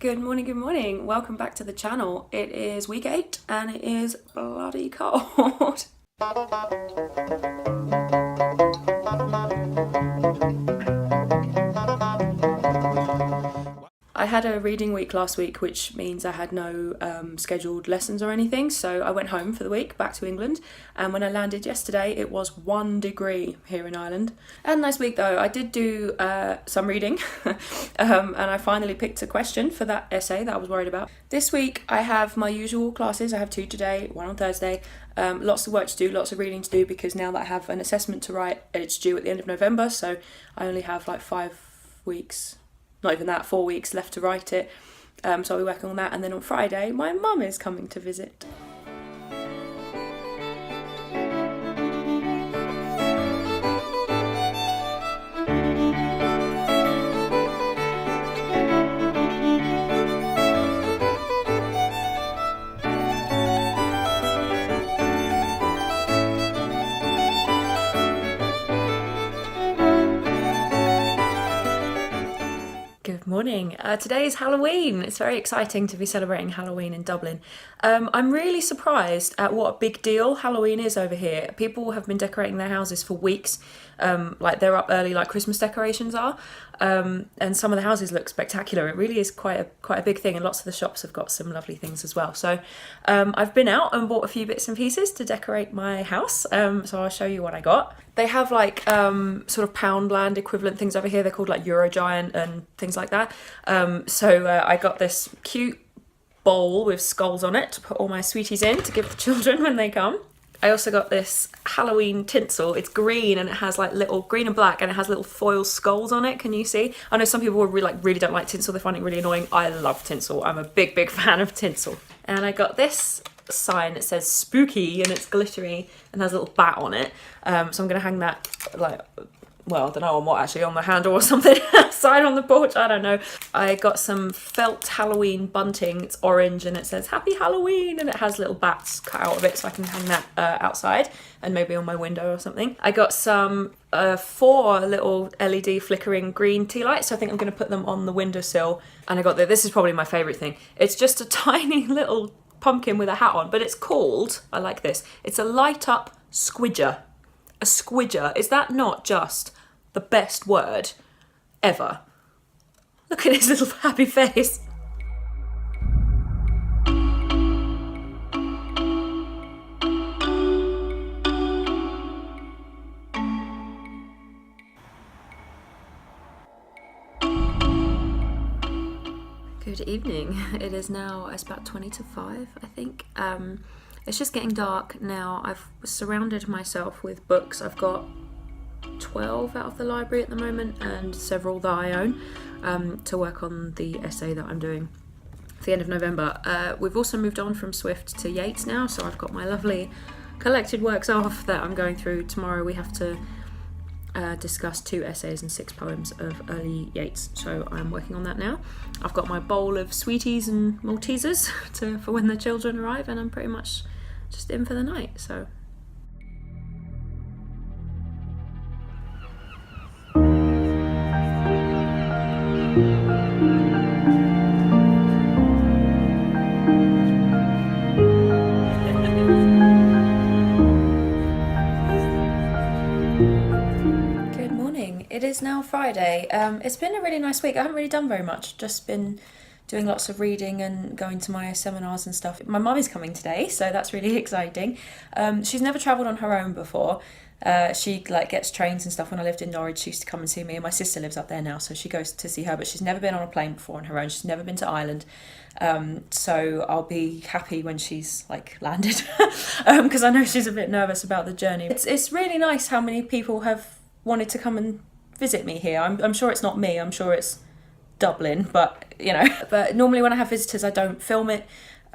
Good morning. Welcome back to the channel. It is week 8 and it is bloody cold. I had a reading week last week, which means I had no scheduled lessons or anything, so I went home for the week, back to England, and when I landed yesterday it was 1 degree here in Ireland. I had a nice week though. I did do some reading and I finally picked a question for that essay that I was worried about. This week I have my usual classes. I have 2 today, 1 on Thursday. Lots of work to do, lots of reading to do, because now that I have an assessment to write, it's due at the end of November, so I only have like 5 weeks, not even that, 4 weeks left to write it. So I'll be working on that, and then on Friday my mum is coming to visit. Good morning. Today is Halloween. It's very exciting to be celebrating Halloween in Dublin. I'm really surprised at what a big deal Halloween is over here. People have been decorating their houses for weeks. Like they're up early like Christmas decorations are. And some of the houses look spectacular. It really is quite a big thing, and lots of the shops have got some lovely things as well. So I've been out and bought a few bits and pieces to decorate my house. So I'll show you what I got. They have like sort of Poundland equivalent things over here. They're called like Eurogiant and things like that. So I got this cute bowl with skulls on it to put all my sweeties in to give the children when they come. I also got this Halloween tinsel. It's green and it has like little green and black, and it has little foil skulls on it. Can you see? I know some people really don't like tinsel. They find it really annoying. I love tinsel. I'm a big fan of tinsel. And I got this sign that says spooky, and it's glittery and has a little bat on it. So I'm gonna hang that like, well, I don't know on what actually, on the handle or something outside on the porch, I don't know. I got some felt Halloween bunting. It's orange and it says Happy Halloween, and it has little bats cut out of it, so I can hang that outside and maybe on my window or something. I got some 4 little LED flickering green tea lights, so I think I'm going to put them on the windowsill. And I got this is probably my favourite thing. It's just a tiny little pumpkin with a hat on, but it's called, I like this, it's a light up squidger. A squidger. Is that not just the best word ever? Look at his little happy face. Good evening. It is now, it's about 20 to 5, I think. It's just getting dark now. I've surrounded myself with books. I've got 12 out of the library at the moment, and several that I own, to work on the essay that I'm doing for the end of November. We've also moved on from Swift to Yeats now, so I've got my lovely collected works off that I'm going through. Tomorrow we have to discuss 2 essays and 6 poems of early Yeats, so I'm working on that now. I've got my bowl of sweeties and Maltesers for when the children arrive, and I'm pretty much just in for the night, so. Good morning. It is now Friday. It's been a really nice week. I haven't really done very much, just been doing lots of reading and going to my seminars and stuff. My mum is coming today, so that's really exciting. She's never travelled on her own before. She like gets trains and stuff. When I lived in Norwich, she used to come and see me, and my sister lives up there now, so she goes to see her, but she's never been on a plane before on her own. She's never been to Ireland. So I'll be happy when she's like landed, because I know she's a bit nervous about the journey. It's really nice how many people have wanted to come and visit me here. I'm sure it's not me, I'm sure it's Dublin, but you know. But normally when I have visitors I don't film it,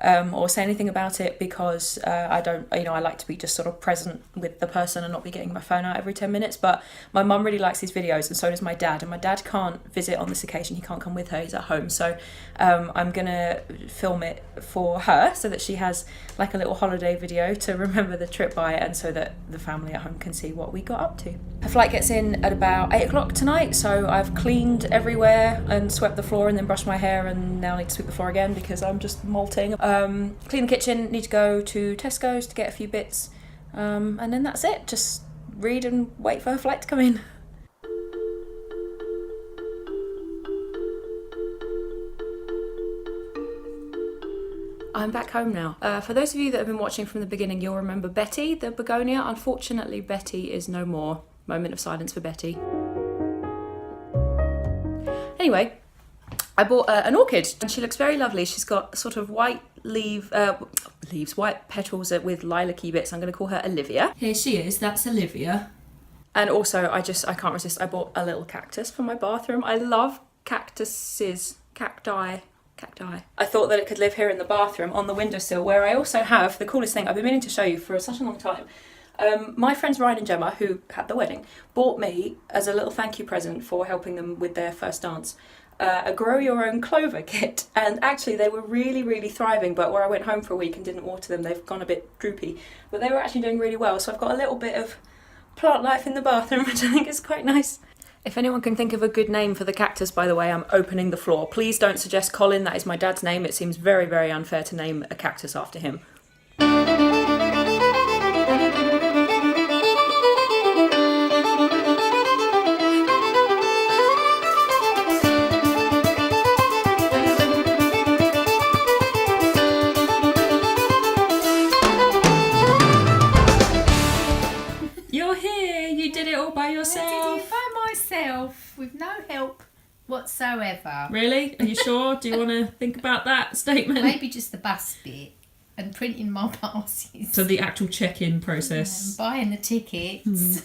or say anything about it because I don't, I like to be just sort of present with the person and not be getting my phone out every 10 minutes. But my mum really likes these videos, and so does my dad. And my dad can't visit on this occasion. He can't come with her. He's at home. So I'm going to film it for her so that she has like a little holiday video to remember the trip by, and so that the family at home can see what we got up to. Her flight gets in at about 8 o'clock tonight, so I've cleaned everywhere and swept the floor and then brushed my hair, and now I need to sweep the floor again because I'm just molting. Clean the kitchen, need to go to Tesco's to get a few bits, and then that's it. Just read and wait for her flight to come in. I'm back home now. For those of you that have been watching from the beginning, you'll remember Betty, the begonia. Unfortunately, Betty is no more. Moment of silence for Betty. Anyway, I bought an orchid, and she looks very lovely. She's got sort of white white petals with lilac-y bits. I'm going to call her Olivia. Here she is, that's Olivia. And also, I can't resist, I bought a little cactus for my bathroom. I love cactuses, cacti. I thought that it could live here in the bathroom on the windowsill, where I also have the coolest thing I've been meaning to show you for such a long time. My friends Ryan and Gemma, who had the wedding, bought me, as a little thank you present for helping them with their first dance, a grow your own clover kit. And actually they were really, really thriving, but where I went home for a week and didn't water them, they've gone a bit droopy. But they were actually doing really well, so I've got a little bit of plant life in the bathroom, which I think is quite nice. If anyone can think of a good name for the cactus, by the way, I'm opening the floor. Please don't suggest Colin, that is my dad's name. It seems very, very unfair to name a cactus after him. You're here, you did it all by yourself. I did it by myself with no help whatsoever. Really? Are you sure? Do you want to think about that statement? Maybe just the bus bit and printing my passes. So the actual check-in process. And buying the tickets.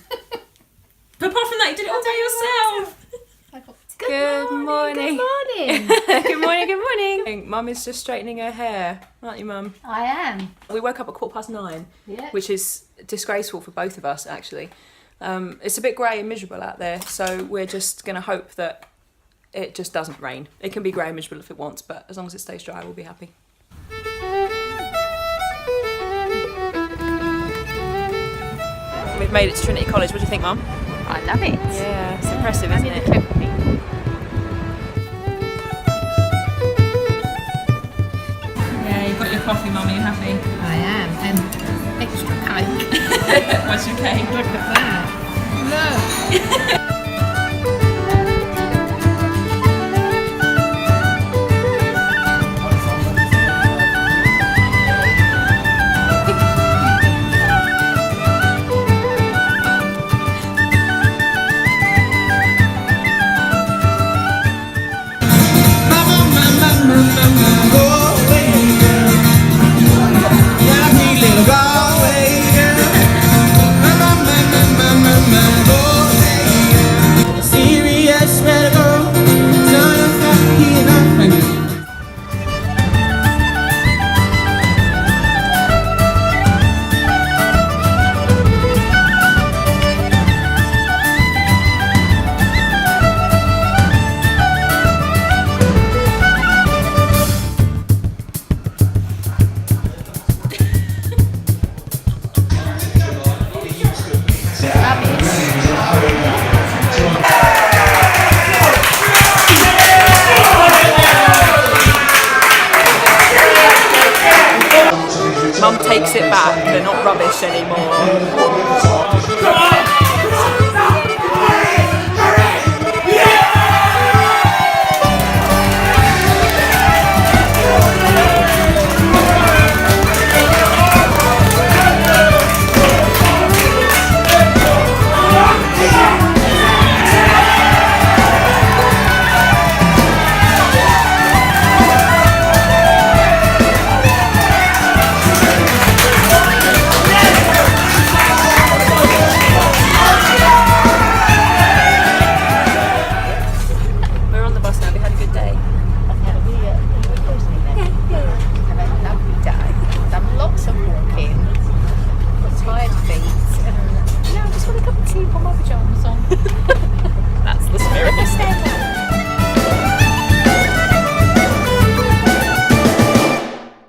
But apart from that, you did it all by yourself. Good morning. Good morning. Good morning, good morning. Mum is just straightening her hair, aren't you, Mum? I am. We woke up at 9:15, Yeah. which is disgraceful for both of us, actually. It's a bit grey and miserable out there, so we're just going to hope that it just doesn't rain. It can be grey and miserable if it wants, but as long as it stays dry, we'll be happy. We've made it to Trinity College. What do you think, Mum? I love it. Yeah, it's impressive, isn't it? Yeah, you've got your coffee, Mum. Are you happy? I am. And extra cake. What's your cake? Look at that. Look. Mum takes it back, they're not rubbish anymore.